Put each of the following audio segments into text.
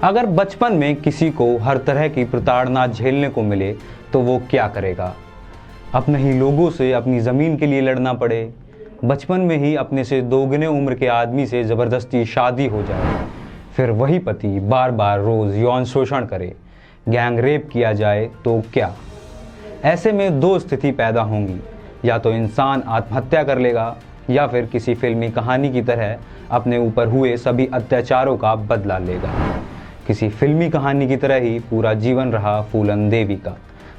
अगर बचपन में किसी को हर तरह की प्रताड़ना झेलने को मिले तो वो क्या करेगा? अपने ही लोगों से अपनी ज़मीन के लिए लड़ना पड़े, बचपन में ही अपने से दोगुने उम्र के आदमी से ज़बरदस्ती शादी हो जाए, फिर वही पति बार बार रोज़ यौन शोषण करे, गैंग रेप किया जाए तो क्या? ऐसे में दो स्थिति पैदा होंगी, या तो इंसान आत्महत्या कर लेगा या फिर किसी फिल्मी कहानी की तरह अपने ऊपर हुए सभी अत्याचारों का बदला लेगा। किसी फिल्मी कहानी की तरह ही पूरा जीवन रहा फूलन देवी का,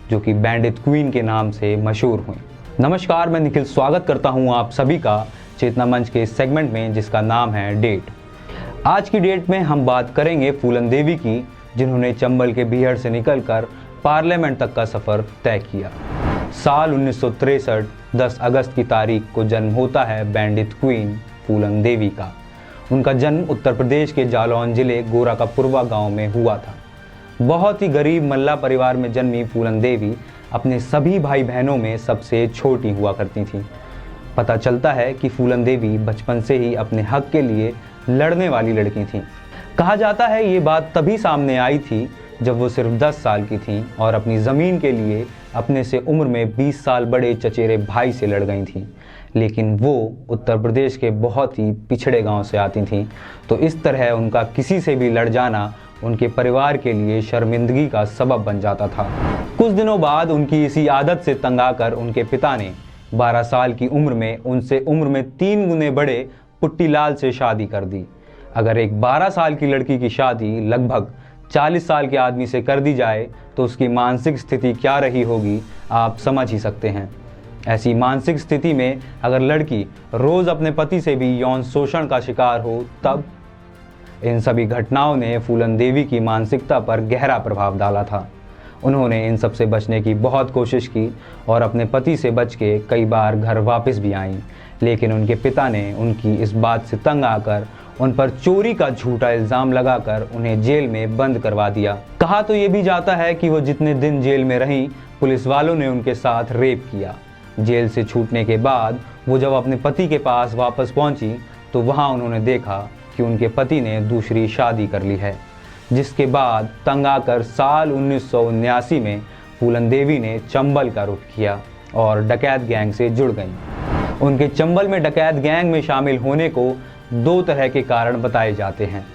जो कि बैंडिट क्वीन के नाम से मशहूर हुई। नमस्कार, मैं निखिल स्वागत करता हूं आप सभी का चेतना मंच के इस सेगमेंट में जिसका नाम है डेट। आज की डेट में हम बात करेंगे फूलन देवी की, जिन्होंने चंबल के बीहड़ से निकलकर पार्लियामेंट तक का सफ़र तय किया। साल 1963 10 अगस्त की तारीख को जन्म होता है बैंडिट क्वीन फूलन देवी का। उनका जन्म उत्तर प्रदेश के जालौन जिले गोरा का पुरवा गाँव में हुआ था। बहुत ही गरीब मल्ला परिवार में जन्मी फूलन देवी अपने सभी भाई बहनों में सबसे छोटी हुआ करती थीं। पता चलता है कि फूलन देवी बचपन से ही अपने हक के लिए लड़ने वाली लड़की थीं। कहा जाता है ये बात तभी सामने आई थी जब वो सिर्फ 10 साल की थीं और अपनी ज़मीन के लिए अपने से उम्र में 20 साल बड़े चचेरे भाई से लड़ गई थीं। लेकिन वो उत्तर प्रदेश के बहुत ही पिछड़े गांव से आती थीं, तो इस तरह उनका किसी से भी लड़ जाना उनके परिवार के लिए शर्मिंदगी का सबब बन जाता था। कुछ दिनों बाद उनकी इसी आदत से तंग आकर उनके पिता ने 12 साल की उम्र में उनसे उम्र में 3 गुने बड़े पुट्टीलाल से शादी कर दी। अगर एक 12 साल की लड़की की शादी लगभग 40 साल के आदमी से कर दी जाए तो उसकी मानसिक स्थिति क्या रही होगी, आप समझ ही सकते हैं। ऐसी मानसिक स्थिति में अगर लड़की रोज़ अपने पति से भी यौन शोषण का शिकार हो तब। इन सभी घटनाओं ने फूलन देवी की मानसिकता पर गहरा प्रभाव डाला था। उन्होंने इन सब से बचने की बहुत कोशिश की और अपने पति से बच के कई बार घर वापस भी आईं, लेकिन उनके पिता ने उनकी इस बात से तंग आकर उन पर चोरी का झूठा इल्ज़ाम लगाकर उन्हें जेल में बंद करवा दिया। कहा तो ये भी जाता है कि वो जितने दिन जेल में रहीं, पुलिस वालों ने उनके साथ रेप किया। जेल से छूटने के बाद वो जब अपने पति के पास वापस पहुंची तो वहां उन्होंने देखा कि उनके पति ने दूसरी शादी कर ली है, जिसके बाद तंग आकर साल 1979 में फूलन देवी ने चंबल का रुख किया और डकैत गैंग से जुड़ गईं। उनके चंबल में डकैत गैंग में शामिल होने को 2 तरह के कारण बताए जाते हैं।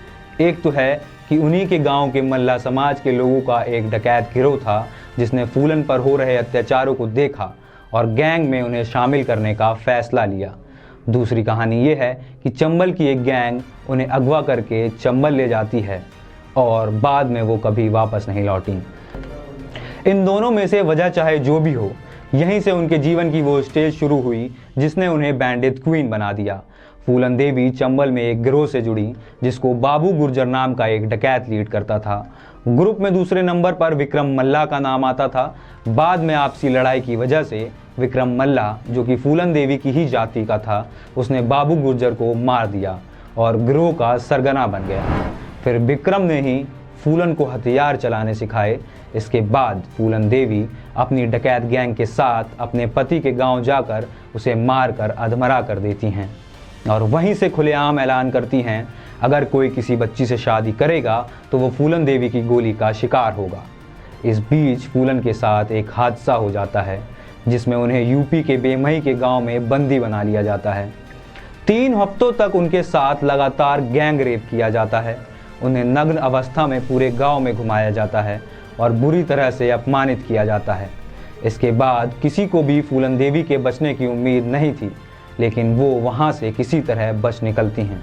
एक तो है कि उन्हीं के गांव के मल्ला समाज के लोगों का एक डकैत गिरोह था जिसने फूलन पर हो रहे अत्याचारों को देखा और गैंग में उन्हें शामिल करने का फैसला लिया। दूसरी कहानी ये है कि चंबल की एक गैंग उन्हें अगवा करके चंबल ले जाती है और बाद में वो कभी वापस नहीं लौटी। इन दोनों में से वजह चाहे जो भी हो, यहीं से उनके जीवन की वो स्टेज शुरू हुई जिसने उन्हें बैंडिट क्वीन बना दिया। फूलन देवी चंबल में एक गिरोह से जुड़ी जिसको बाबू गुर्जर नाम का एक डकैत लीड करता था। ग्रुप में दूसरे नंबर पर विक्रम मल्ला का नाम आता था। बाद में आपसी लड़ाई की वजह से विक्रम मल्ला, जो कि फूलन देवी की ही जाति का था, उसने बाबू गुर्जर को मार दिया और गिरोह का सरगना बन गया। फिर विक्रम ने ही फूलन को हथियार चलाने सिखाए। इसके बाद फूलन देवी अपनी डकैत गैंग के साथ अपने पति के गांव जाकर उसे मारकर अधमरा कर देती हैं और वहीं से खुलेआम ऐलान करती हैं अगर कोई किसी बच्ची से शादी करेगा तो वो फूलन देवी की गोली का शिकार होगा। इस बीच फूलन के साथ एक हादसा हो जाता है जिसमें उन्हें यूपी के बेमई के गांव में बंदी बना लिया जाता है। 3 हफ्तों तक उनके साथ लगातार गैंग रेप किया जाता है। उन्हें नग्न अवस्था में पूरे गांव में घुमाया जाता है और बुरी तरह से अपमानित किया जाता है। इसके बाद किसी को भी फूलन देवी के बचने की उम्मीद नहीं थी, लेकिन वो वहाँ से किसी तरह बच निकलती हैं।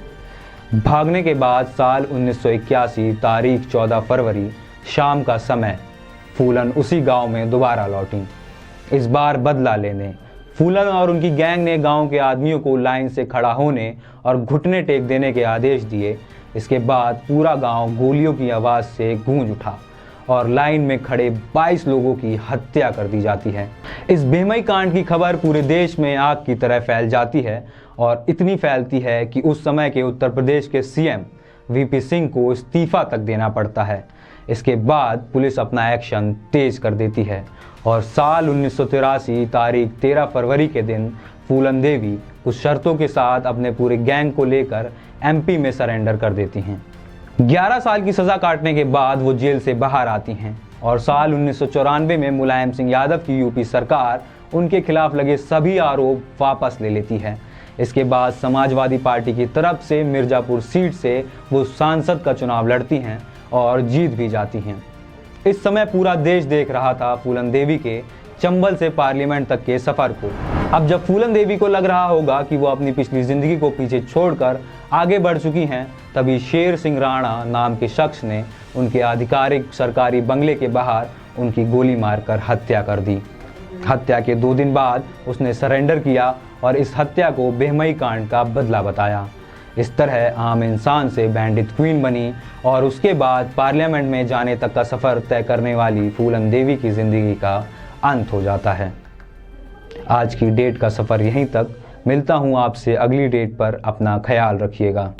भागने के बाद साल 1981 तारीख 14 फरवरी शाम का समय फूलन उसी गांव में दोबारा लौटी, इस बार बदला लेने। फूलन और उनकी गैंग ने गांव के आदमियों को लाइन से खड़ा होने और घुटने टेक देने के आदेश दिए। इसके बाद पूरा गांव गोलियों की आवाज़ से गूंज उठा और लाइन में खड़े 22 लोगों की हत्या कर दी जाती है। इस बेमई कांड की खबर पूरे देश में आग की तरह फैल जाती है और इतनी फैलती है कि उस समय के उत्तर प्रदेश के सीएम वीपी सिंह को इस्तीफा तक देना पड़ता है। इसके बाद पुलिस अपना एक्शन तेज कर देती है और साल 1983 तारीख 13 फरवरी के दिन फूलन देवी कुछ शर्तों के साथ अपने पूरे गैंग को लेकर एमपी में सरेंडर कर देती हैं। 11 साल की सज़ा काटने के बाद वो जेल से बाहर आती हैं और साल 1994 में मुलायम सिंह यादव की यूपी सरकार उनके खिलाफ लगे सभी आरोप वापस ले लेती है। इसके बाद समाजवादी पार्टी की तरफ से मिर्ज़ापुर सीट से वो सांसद का चुनाव लड़ती हैं और जीत भी जाती हैं। इस समय पूरा देश देख रहा था फूलन देवी के चंबल से पार्लियामेंट तक के सफ़र को। अब जब फूलन देवी को लग रहा होगा कि वो अपनी पिछली ज़िंदगी को पीछे छोड़कर आगे बढ़ चुकी हैं, तभी शेर सिंह राणा नाम के शख्स ने उनके आधिकारिक सरकारी बंगले के बाहर उनकी गोली मारकर हत्या कर दी। हत्या के 2 दिन बाद उसने सरेंडर किया और इस हत्या को बेहमई कांड का बदला बताया। इस तरह आम इंसान से बैंडिट क्वीन बनी और उसके बाद पार्लियामेंट में जाने तक का सफ़र तय करने वाली फूलन देवी की ज़िंदगी का अंत हो जाता है। आज की डेट का सफ़र यहीं तक। मिलता हूँ आपसे अगली डेट पर। अपना ख्याल रखिएगा।